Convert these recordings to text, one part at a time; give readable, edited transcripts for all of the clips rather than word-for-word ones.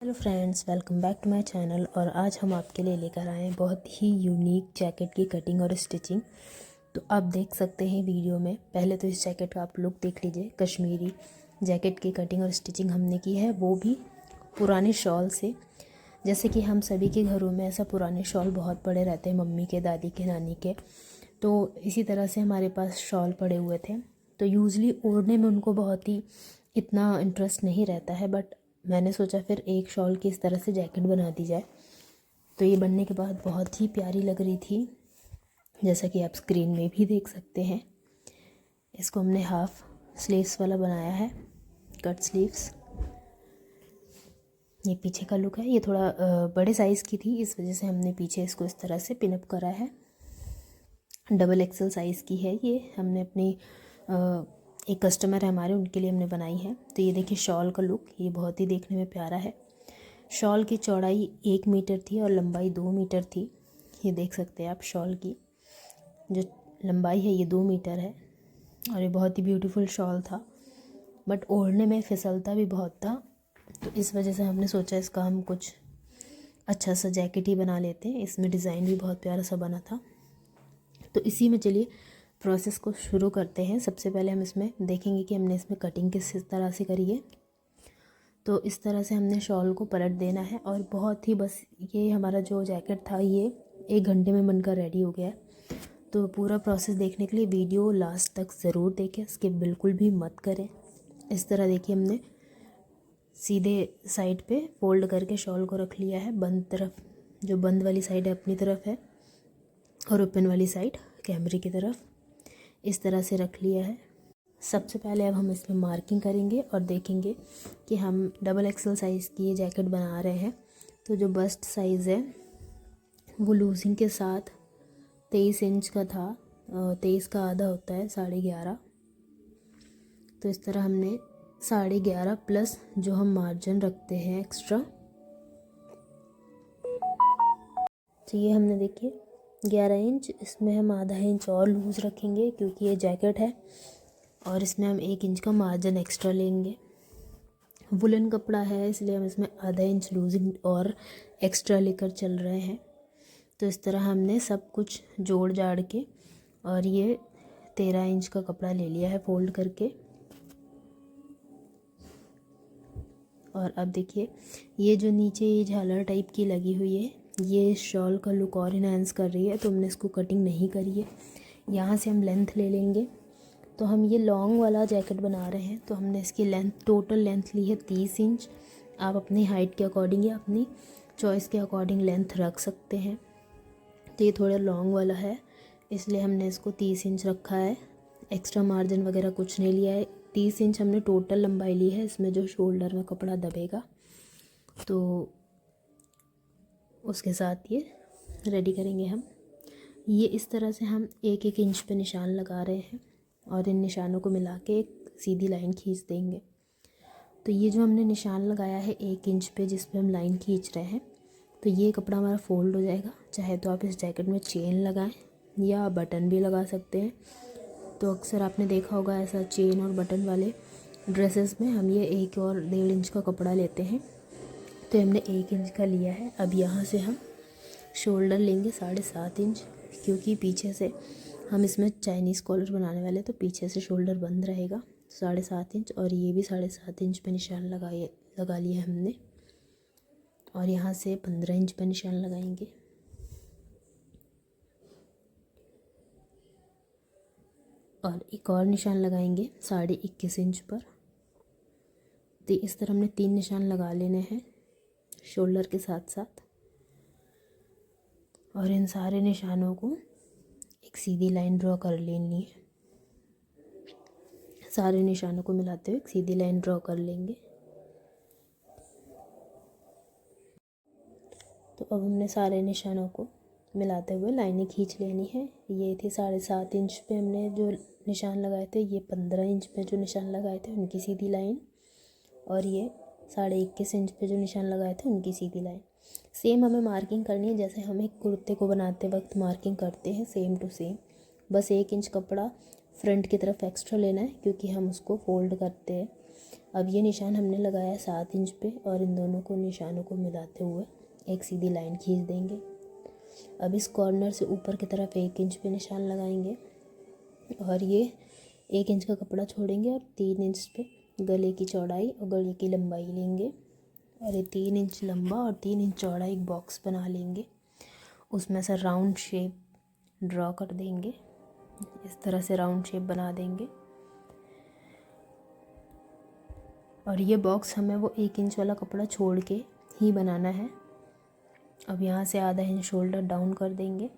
Hello friends, welcome back to my channel. और आज हम आपके लिए लेकर आए हैं बहुत ही यूनिक जैकेट की कटिंग और स्टिचिंग। तो आप देख सकते हैं वीडियो में। पहले तो इस जैकेट का आप लुक देख लीजिए। कश्मीरी जैकेट की कटिंग और स्टिचिंग हमने की है, वो भी पुराने शॉल से। जैसे कि हम सभी के घरों में ऐसा पुराने शॉल बहुत पड़े रहते हैं, मम्मी के, दादी के, नानी के। तो इसी तरह से हमारे पास शॉल पड़े हुए थे। तो यूज़ली ओढ़ने में उनको बहुत ही इतना इंटरेस्ट नहीं रहता है, बट मैंने सोचा फिर एक शॉल की इस तरह से जैकेट बना दी जाए। तो ये बनने के बाद बहुत ही प्यारी लग रही थी, जैसा कि आप स्क्रीन में भी देख सकते हैं। इसको हमने हाफ स्लीव्स वाला बनाया है, कट स्लीव्स। ये पीछे का लुक है। ये थोड़ा बड़े साइज़ की थी, इस वजह से हमने पीछे इसको इस तरह से पिनअप करा है। डबल एक्सल साइज़ की है ये। हमने अपनी एक कस्टमर है हमारे, उनके लिए हमने बनाई है। तो ये देखिए शॉल का लुक, ये बहुत ही देखने में प्यारा है। शॉल की चौड़ाई 1 मीटर थी और लंबाई 2 मीटर थी। ये देख सकते हैं आप, शॉल की जो लंबाई है ये 2 मीटर है। और ये बहुत ही ब्यूटीफुल शॉल था, बट ओढ़ने में फिसलता भी बहुत था। तो इस वजह से हमने सोचा इसका हम कुछ अच्छा सा जैकेट ही बना लेते हैं। इसमें डिज़ाइन भी बहुत प्यारा सा बना था। तो इसी में चलिए प्रोसेस को शुरू करते हैं। सबसे पहले हम इसमें देखेंगे कि हमने इसमें कटिंग किस तरह से करी है। तो इस तरह से हमने शॉल को पलट देना है और बहुत ही बस ये हमारा जो जैकेट था ये 1 घंटे में बनकर रेडी हो गया है। तो पूरा प्रोसेस देखने के लिए वीडियो लास्ट तक ज़रूर देखें, स्किप बिल्कुल भी मत करें। इस तरह देखिए हमने सीधे साइड पे फोल्ड करके शॉल को रख लिया है। बंद तरफ, जो बंद वाली साइड है अपनी तरफ है और ओपन वाली साइड कैमरे की तरफ, इस तरह से रख लिया है। सबसे पहले अब हम इसमें मार्किंग करेंगे और देखेंगे कि हम डबल एक्सल साइज़ की ये जैकेट बना रहे हैं। तो जो बस्ट साइज़ है वो लूजिंग के साथ 23 इंच का था। 23 का आधा होता है 11.5। तो इस तरह हमने 11.5 प्लस जो हम मार्जिन रखते हैं एक्स्ट्रा, तो ये हमने देखिए 11 इंच, इसमें हम आधा इंच और लूज़ रखेंगे क्योंकि ये जैकेट है। और इसमें हम 1 इंच का मार्जिन एक्स्ट्रा लेंगे। वुलन कपड़ा है इसलिए हम इसमें आधा इंच लूजिंग और एक्स्ट्रा लेकर चल रहे हैं। तो इस तरह हमने सब कुछ जोड़ जाड़ के और ये 13 इंच का कपड़ा ले लिया है फोल्ड करके। और अब देखिए ये जो नीचे ये झालर टाइप की लगी हुई है, ये शॉल का लुक और इन्हांस कर रही है। तो हमने इसको कटिंग नहीं करी है। यहाँ से हम लेंथ ले लेंगे। तो हम ये लॉन्ग वाला जैकेट बना रहे हैं, तो हमने इसकी लेंथ, टोटल लेंथ ली है 30 इंच। आप अपनी हाइट के अकॉर्डिंग या अपनी चॉइस के अकॉर्डिंग लेंथ रख सकते हैं। तो ये थोड़ा लॉन्ग वाला है इसलिए हमने इसको 30 इंच रखा है। एक्स्ट्रा मार्जिन वगैरह कुछ नहीं लिया है। 30 इंच हमने टोटल लंबाई ली है। इसमें जो शोल्डर में कपड़ा दबेगा तो उसके साथ ये रेडी करेंगे हम। ये इस तरह से हम 1-1 इंच पे निशान लगा रहे हैं और इन निशानों को मिला के एक सीधी लाइन खींच देंगे। तो ये जो हमने निशान लगाया है 1 इंच पे, जिस पे हम लाइन खींच रहे हैं, तो ये कपड़ा हमारा फोल्ड हो जाएगा। चाहे तो आप इस जैकेट में चेन लगाएं या बटन भी लगा सकते हैं। तो अक्सर आपने देखा होगा ऐसा चेन और बटन वाले ड्रेसेस में हम ये 1 और 1.5 इंच का कपड़ा लेते हैं। तो हमने 1 इंच का लिया है। अब यहाँ से हम शोल्डर लेंगे 7.5 इंच, क्योंकि पीछे से हम इसमें चाइनीज़ कॉलर बनाने वाले, तो पीछे से शोल्डर बंद रहेगा। 7.5 इंच और ये भी 7.5 इंच पे निशान लगा लिया हमने। और यहाँ से 15 इंच पे निशान लगाएंगे। और एक और निशान लगाएंगे 21.5 इंच पर। तो इस तरह हमने 3 निशान लगा लेने हैं शोल्डर के साथ साथ। और इन सारे निशानों को एक सीधी लाइन ड्रॉ कर लेनी है। सारे निशानों को मिलाते हुए एक सीधी लाइन ड्रॉ कर लेंगे। तो अब हमने सारे निशानों को मिलाते हुए लाइनें खींच लेनी है। ये थी 7.5 इंच पे हमने जो निशान लगाए थे, ये 15 इंच पे जो निशान लगाए थे उनकी सीधी लाइन, और ये 21.5 इंच पे जो निशान लगाए थे उनकी सीधी लाइन। सेम हमें मार्किंग करनी है जैसे हम एक कुर्ते को बनाते वक्त मार्किंग करते हैं, सेम टू सेम। बस 1 इंच कपड़ा फ्रंट की तरफ एक्स्ट्रा लेना है क्योंकि हम उसको फोल्ड करते हैं। अब ये निशान हमने लगाया 7 इंच पे और इन दोनों को निशानों को मिलाते हुए एक सीधी लाइन खींच देंगे। अब इस कॉर्नर से ऊपर की तरफ 1 इंच पे निशान लगाएंगे और ये 1 इंच का कपड़ा छोड़ेंगे और 3 इंच पे गले की चौड़ाई और गले की लंबाई लेंगे और ये 3 इंच लंबा और 3 इंच चौड़ा एक बॉक्स बना लेंगे। उसमें से राउंड शेप ड्रॉ कर देंगे। इस तरह से राउंड शेप बना देंगे और ये बॉक्स हमें वो 1 इंच वाला कपड़ा छोड़ के ही बनाना है। अब यहाँ से आधा इंच शोल्डर डाउन कर देंगे।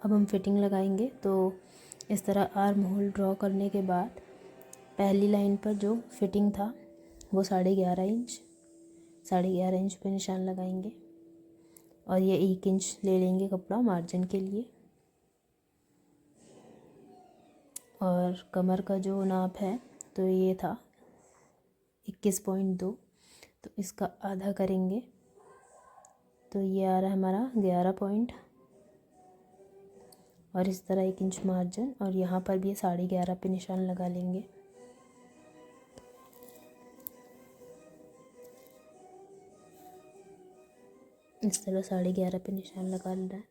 अब हम फिटिंग लगाएंगे। तो इस तरह आर्म होल ड्रॉ करने के बाद पहली लाइन पर जो फिटिंग था वो 11.5 इंच पे निशान लगाएंगे और ये 1 इंच ले लेंगे कपड़ा मार्जिन के लिए। और कमर का जो नाप है तो ये था 21.2, तो इसका आधा करेंगे तो ये आ रहा है हमारा 11 पॉइंट और इस तरह 1 इंच मार्जिन और यहाँ पर भी 11.5 पे निशान लगा लेंगे। इस तरह 11.5 पे निशान लगा लेना है।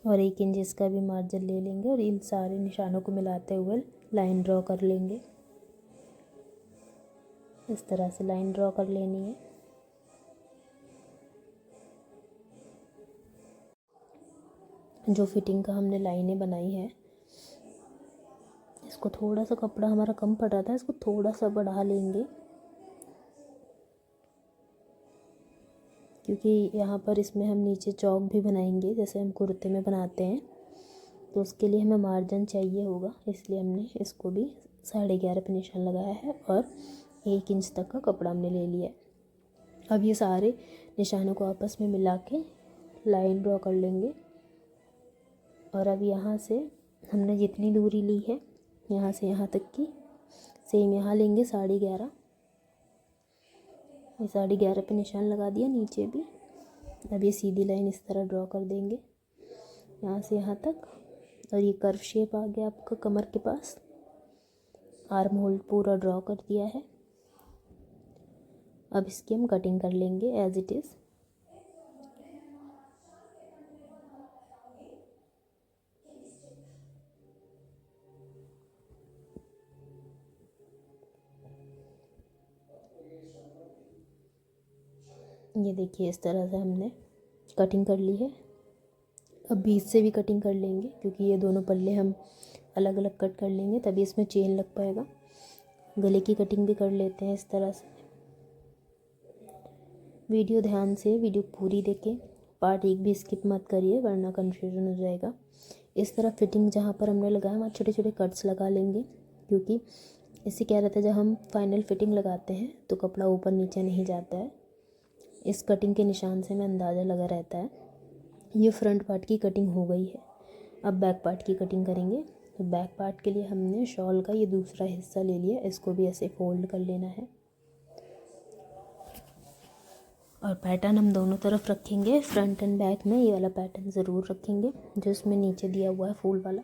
और 1 इंच इसका भी मार्जिन ले लेंगे और इन सारे निशानों को मिलाते हुए लाइन ड्रॉ कर लेंगे। इस तरह से लाइन ड्रॉ कर लेनी है। जो फिटिंग का हमने लाइनें बनाई है इसको थोड़ा सा कपड़ा हमारा कम पड़ रहा था, इसको थोड़ा सा बढ़ा लेंगे क्योंकि यहाँ पर इसमें हम नीचे चौक भी बनाएंगे जैसे हम कुर्ते में बनाते हैं, तो उसके लिए हमें मार्जिन चाहिए होगा, इसलिए हमने इसको भी 11.5 पे निशान लगाया है और 1 इंच तक का कपड़ा हमने ले लिया है। अब ये सारे निशानों को आपस में मिला के लाइन ड्रॉ कर लेंगे और अब यहाँ से हमने जितनी दूरी ली है यहाँ से यहाँ तक की सेम यहाँ लेंगे 11.5। ये 11.5 पे निशान लगा दिया नीचे भी। अब ये सीधी लाइन इस तरह ड्रॉ कर देंगे यहाँ से यहाँ तक और ये कर्व शेप आ गया आपका कमर के पास। आर्म होल पूरा ड्रॉ कर दिया है। अब इसकी हम कटिंग कर लेंगे एज इट इज़। ये देखिए इस तरह से हमने कटिंग कर ली है। अब बीच से भी कटिंग कर लेंगे क्योंकि ये दोनों पल्ले हम अलग अलग कट कर लेंगे तभी इसमें चेन लग पाएगा। गले की कटिंग भी कर लेते हैं इस तरह से। वीडियो ध्यान से वीडियो पूरी देखें, पार्ट 1 भी स्किप मत करिए वरना कन्फ्यूजन हो जाएगा। इस तरह फिटिंग जहाँ पर हमने लगाया वहाँ छोटे छोटे कट्स लगा लेंगे क्योंकि इससे क्या रहता है जब हम फाइनल फिटिंग लगाते हैं तो कपड़ा ऊपर नीचे नहीं जाता है। इस कटिंग के निशान से हमें अंदाज़ा लगा रहता है। ये फ्रंट पार्ट की कटिंग हो गई है। अब बैक पार्ट की कटिंग करेंगे। तो बैक पार्ट के लिए हमने शॉल का ये दूसरा हिस्सा ले लिया, इसको भी ऐसे फोल्ड कर लेना है और पैटर्न हम दोनों तरफ रखेंगे। फ्रंट एंड बैक में ये वाला पैटर्न ज़रूर रखेंगे जो इसमें नीचे दिया हुआ है फूल वाला,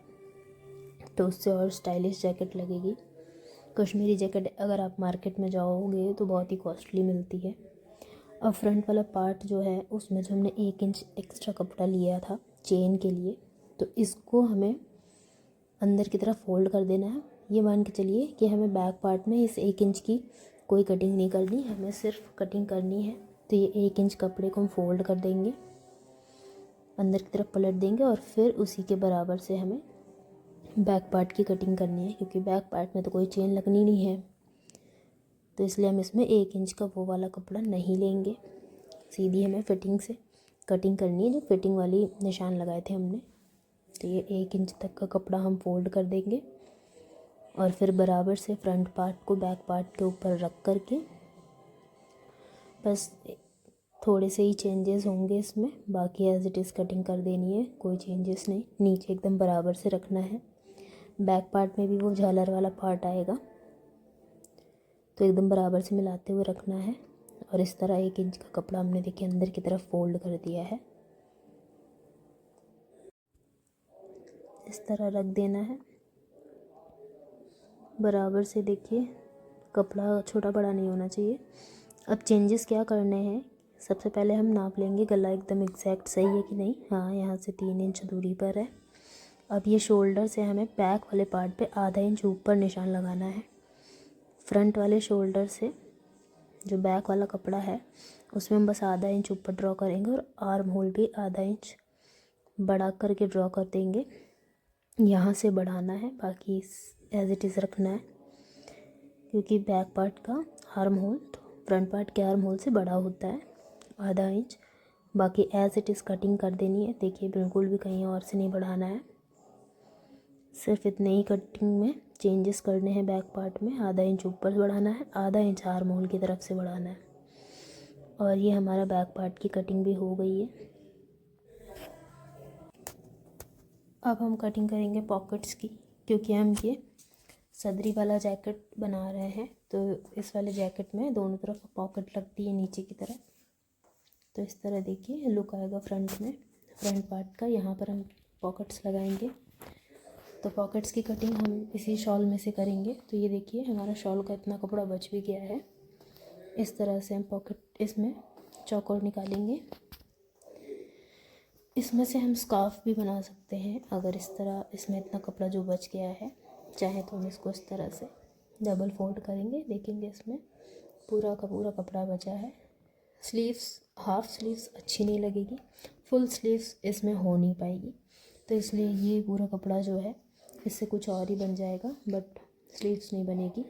तो उससे और स्टाइलिश जैकेट लगेगी। कश्मीरी जैकेट अगर आप मार्केट में जाओगे तो बहुत ही कॉस्टली मिलती है। अब फ्रंट वाला पार्ट जो है उसमें जो हमने 1 इंच एक्स्ट्रा कपड़ा लिया था चेन के लिए, तो इसको हमें अंदर की तरफ फोल्ड कर देना है। ये मान के चलिए कि हमें बैक पार्ट में इस 1 इंच की कोई कटिंग नहीं करनी, हमें सिर्फ कटिंग करनी है। तो ये 1 इंच कपड़े को हम फोल्ड कर देंगे, अंदर की तरफ पलट देंगे और फिर उसी के बराबर से हमें बैक पार्ट की कटिंग करनी है क्योंकि बैक पार्ट में तो कोई चेन लगनी नहीं है, तो इसलिए हम इसमें 1 इंच का वो वाला कपड़ा नहीं लेंगे। सीधी हमें फिटिंग से कटिंग करनी है जो फिटिंग वाली निशान लगाए थे हमने। तो ये 1 इंच तक का कपड़ा हम फोल्ड कर देंगे और फिर बराबर से फ्रंट पार्ट को बैक पार्ट के ऊपर रख कर के बस थोड़े से ही चेंजेस होंगे इसमें, बाकी एज इट इज़ कटिंग कर देनी है, कोई चेंजेस नहीं। नीचे एकदम बराबर से रखना है। बैक पार्ट में भी वो झालर वाला पार्ट आएगा तो एकदम बराबर से मिलाते हुए रखना है। और इस तरह 1 इंच का कपड़ा हमने देखिए अंदर की तरफ फोल्ड कर दिया है। इस तरह रख देना है बराबर से। देखिए कपड़ा छोटा बड़ा नहीं होना चाहिए। अब चेंजेस क्या करने हैं, सबसे पहले हम नाप लेंगे गला एकदम एग्जैक्ट सही है कि नहीं। हाँ, यहाँ से 3 इंच दूरी पर है। अब ये शोल्डर से हमें बैक वाले पार्ट पे आधा इंच ऊपर निशान लगाना है। फ्रंट वाले शोल्डर से जो बैक वाला कपड़ा है उसमें हम बस आधा इंच ऊपर ड्रॉ करेंगे और आर्म होल भी आधा इंच बढ़ा करके ड्रॉ कर देंगे। यहाँ से बढ़ाना है, बाकी एज इट इज़ रखना है, क्योंकि बैक पार्ट का आर्म होल फ्रंट पार्ट के आर्म होल से बड़ा होता है आधा इंच। बाकी एज इट इज़ कटिंग कर देनी है। देखिए बिल्कुल भी कहीं और से नहीं बढ़ाना है, सिर्फ इतने ही कटिंग में चेंजेस करने हैं। बैक पार्ट में आधा इंच ऊपर बढ़ाना है, आधा इंच आर्म होल की तरफ से बढ़ाना है। और ये हमारा बैक पार्ट की कटिंग भी हो गई है। अब हम कटिंग करेंगे पॉकेट्स की, क्योंकि हम ये सदरी वाला जैकेट बना रहे हैं, तो इस वाले जैकेट में दोनों तरफ पॉकेट लगती है नीचे की तरफ। तो इस तरह देखिए लुक आएगा फ्रंट में, फ्रंट पार्ट का। यहाँ पर हम पॉकेट्स लगाएंगे। तो पॉकेट्स की कटिंग हम इसी शॉल में से करेंगे। तो ये देखिए हमारा शॉल का इतना कपड़ा बच भी गया है। इस तरह से हम पॉकेट इसमें चौकोर निकालेंगे। इसमें से हम स्कार्फ भी बना सकते हैं, अगर इस तरह इसमें इतना कपड़ा जो बच गया है, चाहे तो हम इसको इस तरह से डबल फोल्ड करेंगे। देखेंगे इसमें पूरा का पूरा कपड़ा बचा है। स्लीव्स, हाफ स्लीव्स अच्छी नहीं लगेगी, फुल स्लीव्स इसमें हो नहीं पाएगी, तो इसलिए ये पूरा कपड़ा जो है इससे कुछ और ही बन जाएगा, बट स्लीव्स नहीं बनेगी।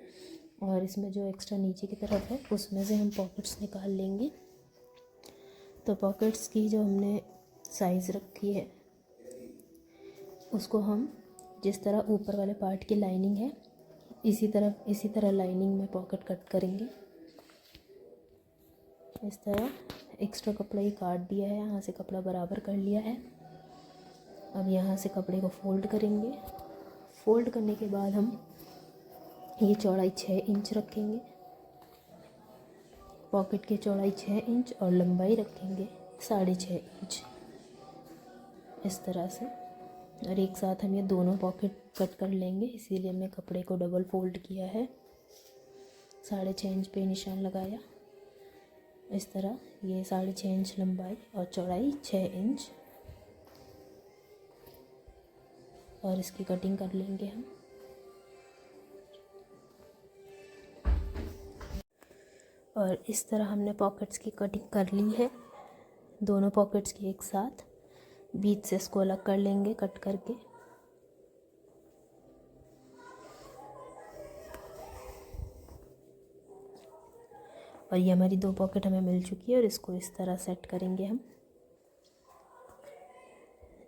और इसमें जो एक्स्ट्रा नीचे की तरफ है उसमें से हम पॉकेट्स निकाल लेंगे। तो पॉकेट्स की जो हमने साइज़ रखी है उसको हम जिस तरह ऊपर वाले पार्ट की लाइनिंग है इसी तरह लाइनिंग में पॉकेट कट करेंगे। इस तरह एक्स्ट्रा कपड़ा ही काट दिया है, यहाँ से कपड़ा बराबर कर लिया है। अब यहाँ से कपड़े को फोल्ड करेंगे। फोल्ड करने के बाद हम ये चौड़ाई 6 इंच रखेंगे, पॉकेट की चौड़ाई 6 इंच और लंबाई रखेंगे 6.5 इंच, इस तरह से। और एक साथ हम ये दोनों पॉकेट कट कर लेंगे, इसीलिए हमने कपड़े को डबल फोल्ड किया है। 6.5 इंच पे निशान लगाया। इस तरह ये 6.5 इंच लंबाई और चौड़ाई 6 इंच, और इसकी कटिंग कर लेंगे हम। और इस तरह हमने पॉकेट्स की कटिंग कर ली है, दोनों पॉकेट्स की एक साथ। बीच से इसको अलग कर लेंगे कट करके। और ये हमारी 2 पॉकेट हमें मिल चुकी है, और इसको इस तरह सेट करेंगे हम।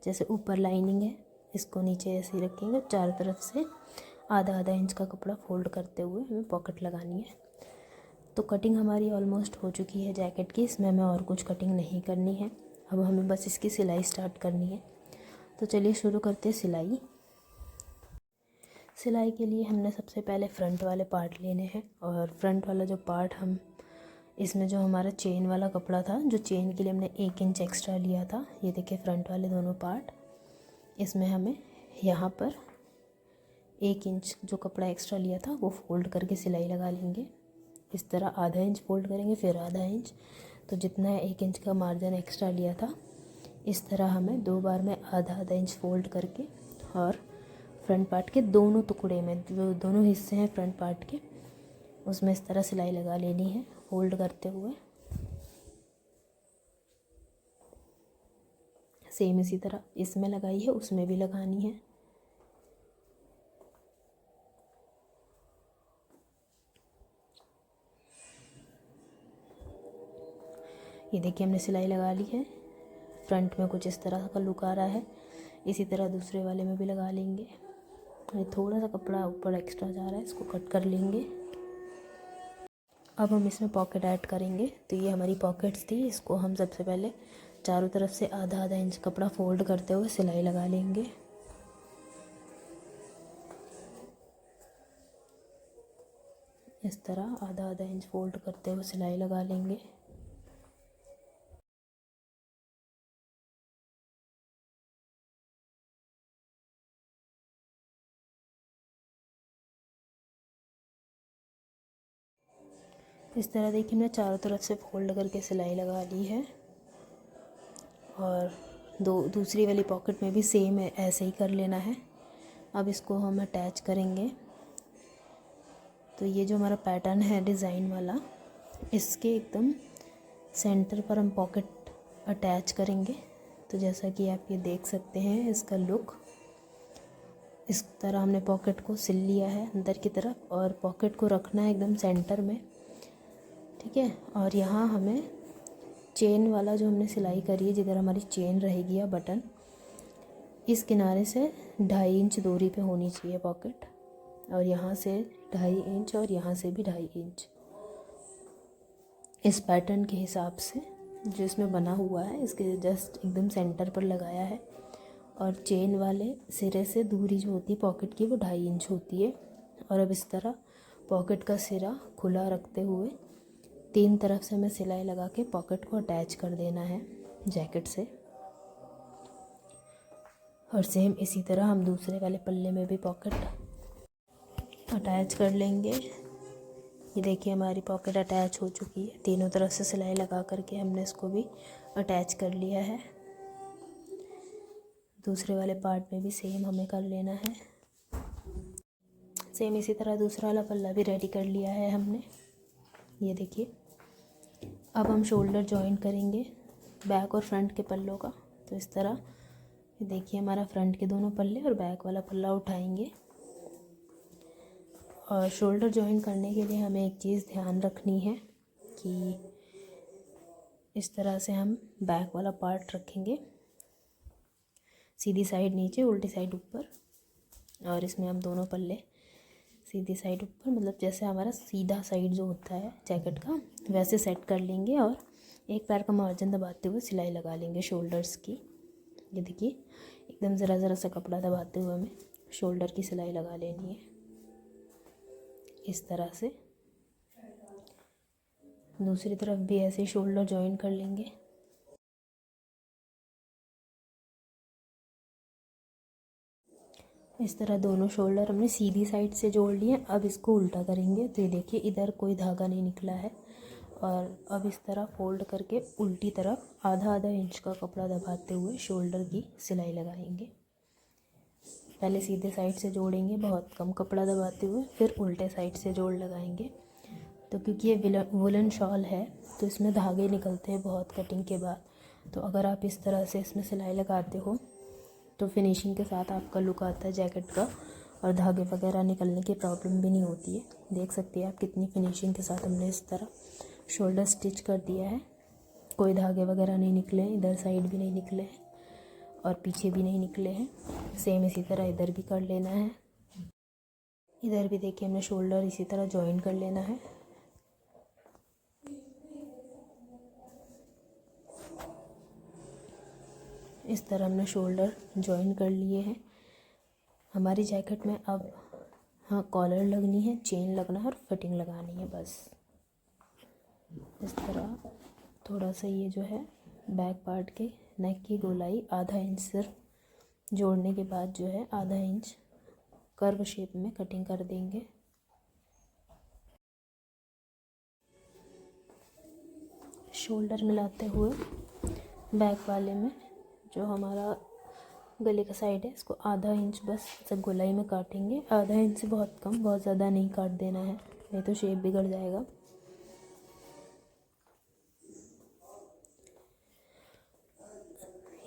जैसे ऊपर लाइनिंग है इसको नीचे ऐसे ही रखेंगे, चारों तरफ से आधा आधा इंच का कपड़ा फोल्ड करते हुए हमें पॉकेट लगानी है। तो कटिंग हमारी ऑलमोस्ट हो चुकी है जैकेट की, इसमें हमें और कुछ कटिंग नहीं करनी है। अब हमें बस इसकी सिलाई स्टार्ट करनी है। तो चलिए शुरू करते हैं सिलाई। सिलाई के लिए हमने सबसे पहले फ्रंट वाले पार्ट लेने हैं, और फ्रंट वाला जो पार्ट हम इसमें जो हमारा चेन वाला कपड़ा था, जो चेन के लिए हमने 1 इंच एक्स्ट्रा लिया था, ये देखिए फ्रंट वाले दोनों पार्ट, इसमें हमें यहाँ पर 1 इंच जो कपड़ा एक्स्ट्रा लिया था वो फोल्ड करके सिलाई लगा लेंगे। इस तरह आधा इंच फोल्ड करेंगे, फिर आधा इंच, तो जितना 1 इंच का मार्जिन एक्स्ट्रा लिया था इस तरह हमें 2 बार में आधा आधा इंच फोल्ड करके, और फ्रंट पार्ट के दोनों टुकड़े में जो दोनों हिस्से हैं फ्रंट पार्ट के उसमें इस तरह सिलाई लगा लेनी है फोल्ड करते हुए। सेम इसी तरह इसमें लगाई है उसमें भी लगानी है। ये देखिए हमने सिलाई लगा ली है। फ्रंट में कुछ इस तरह का लुक आ रहा है, इसी तरह दूसरे वाले में भी लगा लेंगे। ये थोड़ा सा कपड़ा ऊपर एक्स्ट्रा जा रहा है, इसको कट कर लेंगे। अब हम इसमें पॉकेट ऐड करेंगे। तो ये हमारी पॉकेट्स थी, इसको हम सबसे पहले चारों तरफ से आधा आधा इंच कपड़ा फोल्ड करते हुए सिलाई लगा लेंगे। इस तरह आधा आधा इंच फोल्ड करते हुए सिलाई लगा लेंगे। इस तरह देखिए हमने चारों तरफ से फोल्ड करके सिलाई लगा ली है। और दूसरी वाली पॉकेट में भी सेम ऐसे ही कर लेना है। अब इसको हम अटैच करेंगे। तो ये जो हमारा पैटर्न है डिज़ाइन वाला, इसके एकदम सेंटर पर हम पॉकेट अटैच करेंगे। तो जैसा कि आप ये देख सकते हैं इसका लुक, इस तरह हमने पॉकेट को सिल लिया है अंदर की तरफ, और पॉकेट को रखना है एकदम सेंटर में, ठीक है। और यहाँ हमें चेन वाला जो हमने सिलाई करी है, जिधर हमारी चेन रहेगी या बटन, इस किनारे से 2.5 इंच दूरी पे होनी चाहिए पॉकेट, और यहाँ से 2.5 इंच और यहाँ से भी 2.5 इंच, इस पैटर्न के हिसाब से जो इसमें बना हुआ है इसके जस्ट एकदम सेंटर पर लगाया है। और चेन वाले सिरे से दूरी जो होती है पॉकेट की वो 2.5 इंच होती है। और अब इस तरह पॉकेट का सिरा खुला रखते हुए 3 तरफ से हमें सिलाई लगा के पॉकेट को अटैच कर देना है जैकेट से। और सेम इसी तरह हम दूसरे वाले पल्ले में भी पॉकेट अटैच कर लेंगे। ये देखिए हमारी पॉकेट अटैच हो चुकी है, तीनों तरफ से सिलाई लगा करके हमने इसको भी अटैच कर लिया है। दूसरे वाले पार्ट में भी सेम हमें कर लेना है। सेम इसी तरह दूसरा वाला पल्ला भी रेडी कर लिया है हमने। ये देखिए अब हम शोल्डर जॉइन करेंगे बैक और फ्रंट के पल्लों का। तो इस तरह ये देखिए हमारा फ्रंट के दोनों पल्ले और बैक वाला पल्ला उठाएंगे। और शोल्डर जॉइन करने के लिए हमें एक चीज़ ध्यान रखनी है कि इस तरह से हम बैक वाला पार्ट रखेंगे, सीधी साइड नीचे उल्टी साइड ऊपर, और इसमें हम दोनों पल्ले सीधी साइड ऊपर, मतलब जैसे हमारा सीधा साइड जो होता है जैकेट का वैसे सेट कर लेंगे। और एक पैर का मार्जिन दबाते हुए सिलाई लगा लेंगे शोल्डर्स की। ये देखिए एकदम ज़रा सा कपड़ा दबाते हुए हमें शोल्डर की सिलाई लगा लेनी है इस तरह से। दूसरी तरफ भी ऐसे शोल्डर जॉइन कर लेंगे। इस तरह दोनों शोल्डर हमने सीधी साइड से जोड़ लिए। अब इसको उल्टा करेंगे। तो ये देखिए इधर कोई धागा नहीं निकला है। और अब इस तरह फोल्ड करके उल्टी तरफ आधा आधा इंच का कपड़ा दबाते हुए शोल्डर की सिलाई लगाएंगे। पहले सीधे साइड से जोड़ेंगे बहुत कम कपड़ा दबाते हुए, फिर उल्टे साइड से जोड़ लगाएंगे। तो क्योंकि ये वुलन शॉल है तो इसमें धागे निकलते हैं बहुत कटिंग के बाद। तो अगर आप इस तरह से इसमें सिलाई लगाते हो तो फिनिशिंग के साथ आपका लुक आता है जैकेट का, और धागे वगैरह निकलने की प्रॉब्लम भी नहीं होती है। देख सकते हैं आप कितनी फिनिशिंग के साथ हमने इस तरह शोल्डर स्टिच कर दिया है। कोई धागे वगैरह नहीं निकले, इधर साइड भी नहीं निकले हैं और पीछे भी नहीं निकले हैं। सेम इसी तरह इधर भी कर लेना है। इधर भी देखिए हमने शोल्डर इसी तरह जॉइन कर लेना है। इस तरह हमने शोल्डर जॉइन कर लिए हैं। हमारी जैकेट में अब हाँ कॉलर लगनी है, चेन लगना है और फिटिंग लगानी है बस। इस तरह थोड़ा सा ये जो है बैक पार्ट के नेक की गोलाई आधा इंच सिर्फ जोड़ने के बाद जो है आधा इंच कर्व शेप में कटिंग कर देंगे। शोल्डर मिलाते हुए बैक वाले में जो हमारा गले का साइड है इसको आधा इंच बस सब गोलाई में काटेंगे। आधा इंच से बहुत कम, बहुत ज़्यादा नहीं काट देना है, नहीं तो शेप बिगड़ जाएगा।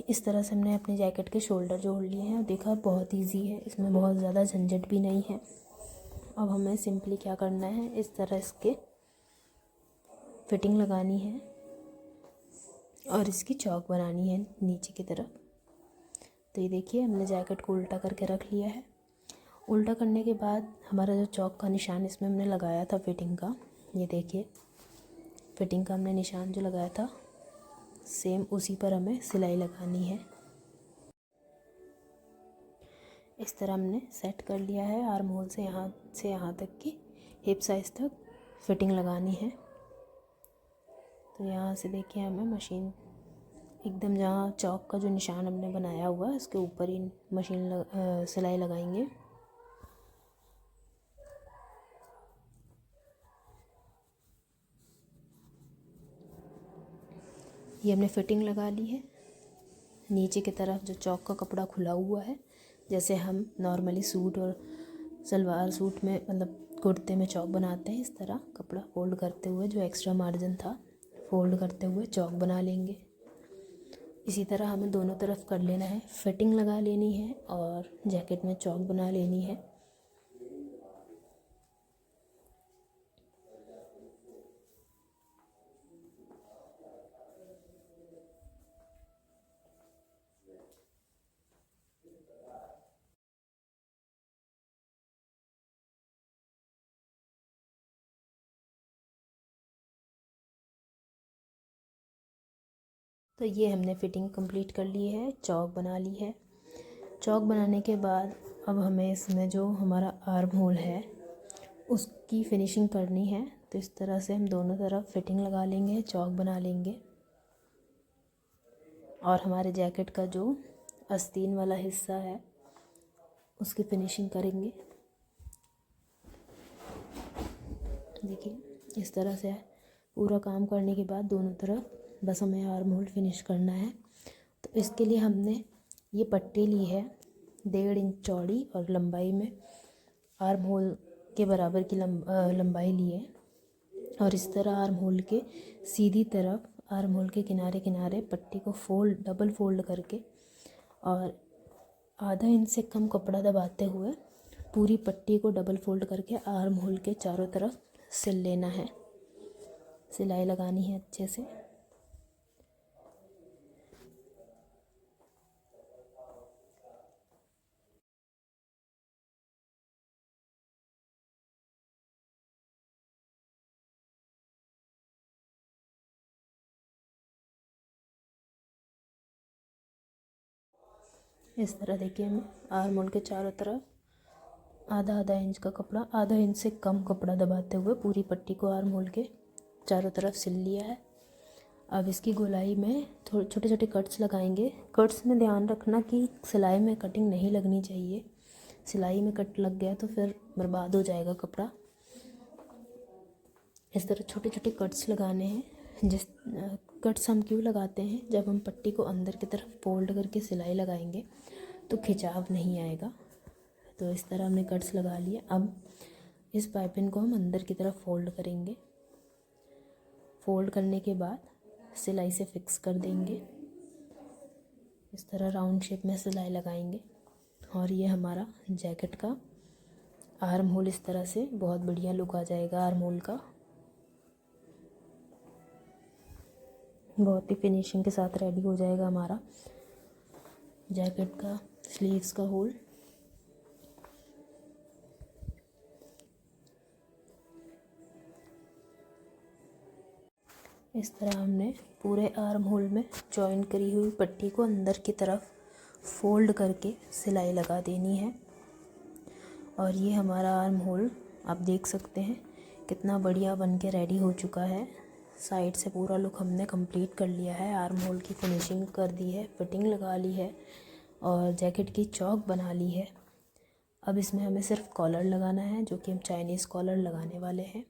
इस तरह से हमने अपने जैकेट के शोल्डर जोड़ लिए हैं और देखा बहुत इजी है, इसमें बहुत ज़्यादा झंझट भी नहीं है। अब हमें सिंपली क्या करना है, इस तरह इसके फिटिंग लगानी है और इसकी चौक बनानी है नीचे की तरफ। तो ये देखिए हमने जैकेट को उल्टा करके रख लिया है। उल्टा करने के बाद हमारा जो चौक का निशान इसमें हमने लगाया था फिटिंग का, ये देखिए फिटिंग का हमने निशान जो लगाया था सेम उसी पर हमें सिलाई लगानी है। इस तरह हमने सेट कर लिया है। आर्म होल से यहाँ तक की हिप साइज़ तक फिटिंग लगानी है। तो यहाँ से देखिए हमें मशीन एकदम जहाँ चौक का जो निशान हमने बनाया हुआ है उसके ऊपर ही सिलाई लगाएंगे। ये हमने फिटिंग लगा ली है। नीचे की तरफ जो चौक का कपड़ा खुला हुआ है, जैसे हम नॉर्मली सूट और सलवार सूट में मतलब कुर्ते में चौक बनाते हैं, इस तरह कपड़ा फोल्ड करते हुए जो एक्स्ट्रा मार्जिन था फोल्ड करते हुए चौक बना लेंगे। इसी तरह हमें दोनों तरफ कर लेना है, फिटिंग लगा लेनी है और जैकेट में चौक बना लेनी है। तो ये हमने फिटिंग कंप्लीट कर ली है, चौक बना ली है। चौक बनाने के बाद अब हमें इसमें जो हमारा आर्म होल है उसकी फिनिशिंग करनी है। तो इस तरह से हम दोनों तरफ फिटिंग लगा लेंगे, चौक बना लेंगे और हमारे जैकेट का जो आस्तीन वाला हिस्सा है उसकी फिनिशिंग करेंगे। देखिए इस तरह से पूरा काम करने के बाद दोनों तरफ बस हमें आर्म होल फिनिश करना है। तो इसके लिए हमने ये पट्टी ली है 1.5 इंच चौड़ी और लंबाई में आर्म होल के बराबर की लंबाई ली है। और इस तरह आर्म होल के सीधी तरफ आर्म होल के किनारे किनारे पट्टी को डबल फोल्ड करके और आधा इंच से कम कपड़ा दबाते हुए पूरी पट्टी को डबल फोल्ड करके आर्म होल के चारों तरफ सिल लेना है, सिलाई लगानी है अच्छे से। इस तरह देखिए मैं आर्म होल के चारों तरफ आधा इंच का कपड़ा, आधा इंच से कम कपड़ा दबाते हुए पूरी पट्टी को आर्म होल के चारों तरफ सिल लिया है। अब इसकी गोलाई में थोड़े छोटे छोटे कट्स लगाएंगे। कट्स में ध्यान रखना कि सिलाई में कटिंग नहीं लगनी चाहिए, सिलाई में कट लग गया तो फिर बर्बाद हो जाएगा कपड़ा। इस तरह छोटे छोटे कट्स लगाने हैं। कट्स हम क्यों लगाते हैं, जब हम पट्टी को अंदर की तरफ फोल्ड करके सिलाई लगाएंगे तो खिंचाव नहीं आएगा। तो इस तरह हमने कट्स लगा लिए। अब इस पाइपिंग को हम अंदर की तरफ फोल्ड करेंगे। फोल्ड करने के बाद सिलाई से फिक्स कर देंगे। इस तरह राउंड शेप में सिलाई लगाएंगे और ये हमारा जैकेट का आर्म होल इस तरह से बहुत बढ़िया लुक आ जाएगा। आर्म होल का बहुत ही फिनिशिंग के साथ रेडी हो जाएगा हमारा जैकेट का स्लीव्स का होल। इस तरह हमने पूरे आर्म होल में जॉइन करी हुई पट्टी को अंदर की तरफ फोल्ड करके सिलाई लगा देनी है। और ये हमारा आर्म होल आप देख सकते हैं कितना बढ़िया बन के रेडी हो चुका है। साइड से पूरा लुक हमने कंप्लीट कर लिया है, आर्म होल की फिनिशिंग कर दी है, फिटिंग लगा ली है और जैकेट की चौक बना ली है। अब इसमें हमें सिर्फ कॉलर लगाना है, जो कि हम चाइनीज़ कॉलर लगाने वाले हैं।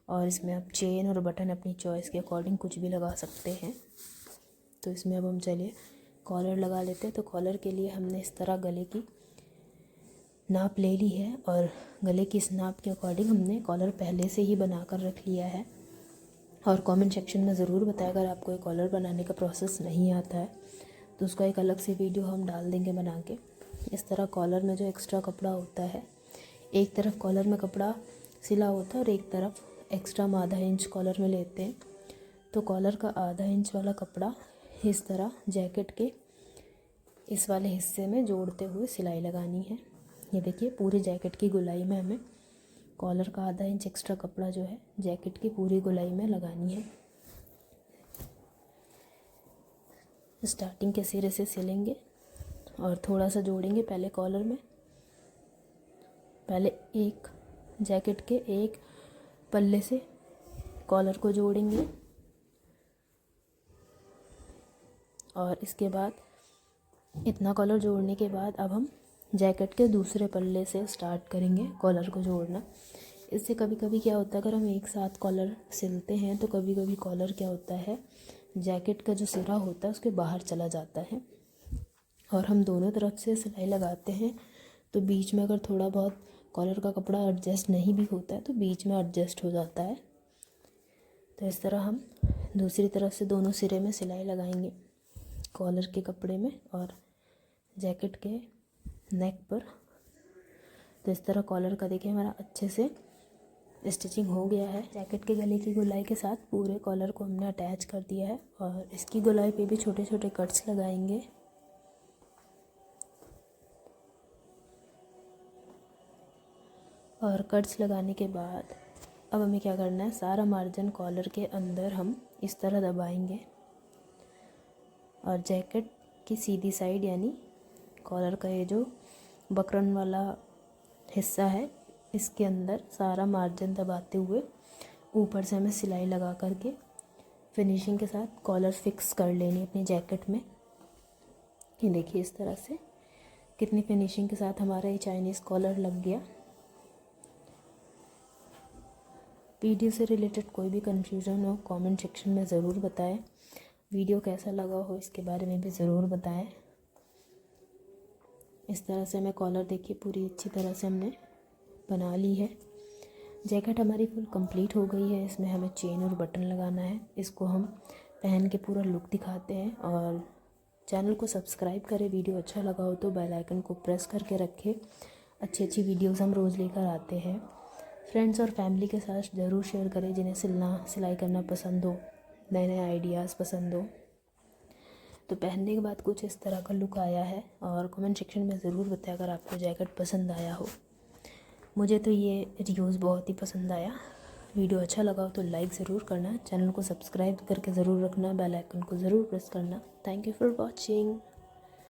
और इसमें आप चेन और बटन अपनी चॉइस के अकॉर्डिंग कुछ भी लगा सकते हैं। तो इसमें अब हम चलिए कॉलर लगा लेते हैं। तो कॉलर के लिए हमने इस तरह गले की नाप ले ली है और गले की इस नाप के अकॉर्डिंग हमने कॉलर पहले से ही बना कर रख लिया है। और कमेंट सेक्शन में ज़रूर बताएं अगर आपको ये कॉलर बनाने का प्रोसेस नहीं आता है तो उसका एक अलग से वीडियो हम डाल देंगे बना के। इस तरह कॉलर में जो एक्स्ट्रा कपड़ा होता है, एक तरफ कॉलर में कपड़ा सिला होता है और एक तरफ एक्स्ट्रा हम आधा इंच कॉलर में लेते हैं। तो कॉलर का आधा इंच वाला कपड़ा इस तरह जैकेट के इस वाले हिस्से में जोड़ते हुए सिलाई लगानी है। ये देखिए पूरी जैकेट की गोलाई में हमें कॉलर का आधा इंच एक्स्ट्रा कपड़ा जो है जैकेट की पूरी गोलाई में लगानी है। स्टार्टिंग के सिरे से सिलेंगे और थोड़ा सा जोड़ेंगे पहले कॉलर में। पहले एक जैकेट के एक पल्ले से कॉलर को जोड़ेंगे और इसके बाद इतना कॉलर जोड़ने के बाद अब हम जैकेट के दूसरे पल्ले से स्टार्ट करेंगे कॉलर को जोड़ना। इससे कभी कभी क्या होता है, अगर हम एक साथ कॉलर सिलते हैं तो कभी कभी कॉलर क्या होता है जैकेट का जो सिरा होता है उसके बाहर चला जाता है। और हम दोनों तरफ से सिलाई लगाते हैं तो बीच में अगर थोड़ा बहुत कॉलर का कपड़ा एडजस्ट नहीं भी होता है तो बीच में एडजस्ट हो जाता है। तो इस तरह हम दूसरी तरफ से दोनों सिरे में सिलाई लगाएंगे, कॉलर के कपड़े में और जैकेट के नेक पर। तो इस तरह कॉलर का देखिए हमारा अच्छे से स्टिचिंग हो गया है। जैकेट के गले की गोलाई के साथ पूरे कॉलर को हमने अटैच कर दिया है और इसकी गोलाई पे भी छोटे छोटे कट्स लगाएंगे। और कट्स लगाने के बाद अब हमें क्या करना है, सारा मार्जिन कॉलर के अंदर हम इस तरह दबाएंगे और जैकेट की सीधी साइड यानी कॉलर का ये जो बकरन वाला हिस्सा है इसके अंदर सारा मार्जिन दबाते हुए ऊपर से हमें सिलाई लगा करके फिनिशिंग के साथ कॉलर फिक्स कर लेनी अपनी जैकेट में। ये देखिए इस तरह से कितनी फिनिशिंग के साथ हमारा ये चाइनीज़ कॉलर लग गया। वीडियो से रिलेटेड कोई भी कन्फ्यूज़न हो कमेंट सेक्शन में ज़रूर बताएं। वीडियो कैसा लगा हो इसके बारे में भी ज़रूर बताएं। इस तरह से हमें कॉलर देखिए पूरी अच्छी तरह से हमने बना ली है। जैकेट हमारी फुल कंप्लीट हो गई है। इसमें हमें चेन और बटन लगाना है। इसको हम पहन के पूरा लुक दिखाते हैं। और चैनल को सब्सक्राइब करें। वीडियो अच्छा लगा हो तो बेल आइकन को प्रेस करके रखें। अच्छी अच्छी वीडियोस हम रोज़ लेकर आते हैं। फ्रेंड्स और फैमिली के साथ ज़रूर शेयर करें जिन्हें सिलाई करना पसंद हो, नए नए आइडियाज़ पसंद हो। तो पहनने के बाद कुछ इस तरह का लुक आया है। और कमेंट सेक्शन में ज़रूर बताएं अगर आपको जैकेट पसंद आया हो। मुझे तो ये रिव्यूज़ बहुत ही पसंद आया। वीडियो अच्छा लगा हो तो लाइक ज़रूर करना, चैनल को सब्सक्राइब करके ज़रूर रखना, बेल आइकन को ज़रूर प्रेस करना। Thank you for watching.